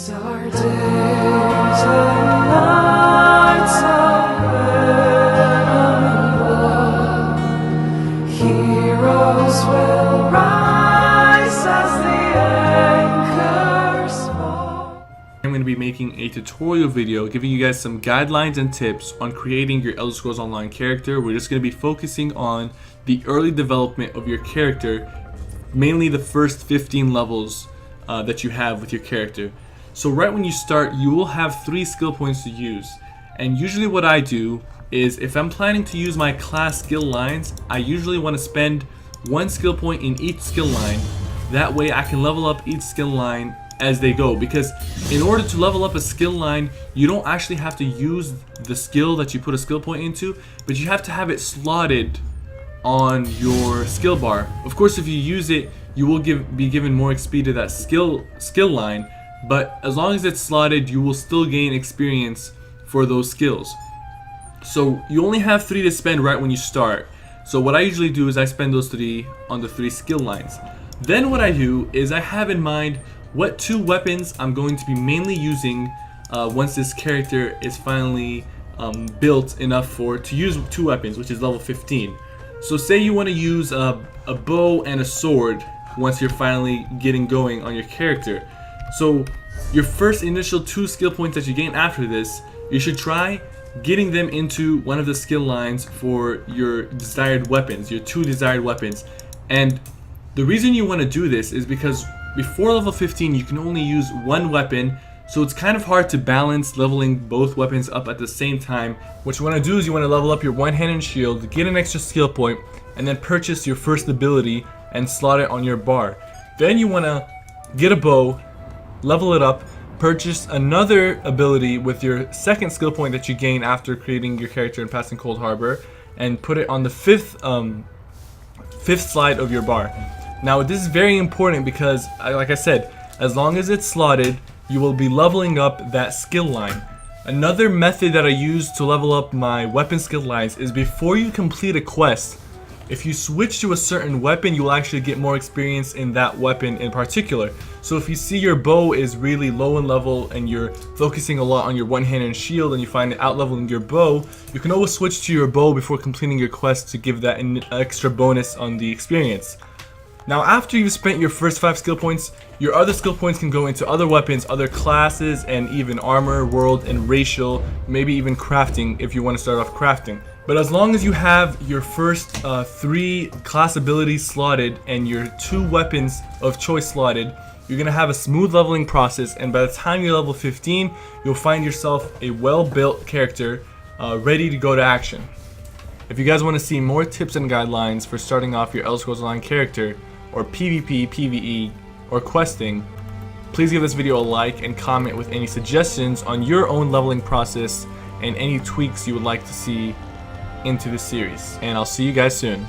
These are days and nights of blood. Heroes will rise as the anchors fall. I'm going to be making a tutorial video giving you guys some guidelines and tips on creating your Elder Scrolls Online character. We're just going to be focusing on the early development of your character, mainly the first 15 levels that you have with your character. So right when you start, you will have 3 skill points to use, and usually what I do is, if I'm planning to use my class skill lines, I usually want to spend 1 skill point in each skill line. That way I can level up each skill line as they go, because in order to level up a skill line, you don't actually have to use the skill that you put a skill point into, but you have to have it slotted on your skill bar. Of course, if you use it, you will be given more XP to that skill line, but as long as it's slotted, you will still gain experience for those skills. So you only have 3 to spend right when you start. So what I usually do is I spend those 3 on the 3 skill lines. Then what I do is I have in mind what 2 weapons I'm going to be mainly using once this character is finally built enough to use 2 weapons, which is level 15. So say you want to use a bow and a sword once you're finally getting going on your character. So your first initial 2 skill points that you gain after this, you should try getting them into one of the skill lines for your desired weapons, your 2 desired weapons. And the reason you want to do this is because before level 15 you can only use 1 weapon, so it's kind of hard to balance leveling both weapons up at the same time. What you want to do is you want to level up your one-handed shield, get an extra skill point, and then purchase your first ability and slot it on your bar. Then you want to get a bow, level it up, purchase another ability with your second skill point that you gain after creating your character and passing Cold Harbor, and put it on the fifth slide of your bar. Now this is very important because, like I said, as long as it's slotted, you will be leveling up that skill line. Another method that I use to level up my weapon skill lines is before you complete a quest, if you switch to a certain weapon, you will actually get more experience in that weapon in particular. So if you see your bow is really low in level and you're focusing a lot on your one-handed shield and you find it out-leveling your bow, you can always switch to your bow before completing your quest to give that an extra bonus on the experience. Now after you've spent your first 5 skill points, your other skill points can go into other weapons, other classes, and even armor, world, and racial, maybe even crafting if you want to start off crafting. But as long as you have your first 3 class abilities slotted and your 2 weapons of choice slotted, you're going to have a smooth leveling process, and by the time you're level 15, you'll find yourself a well-built character ready to go to action. If you guys want to see more tips and guidelines for starting off your Elder Scrolls Online character, or PvP, PvE, or questing, please give this video a like and comment with any suggestions on your own leveling process and any tweaks you would like to see into the series. And I'll see you guys soon.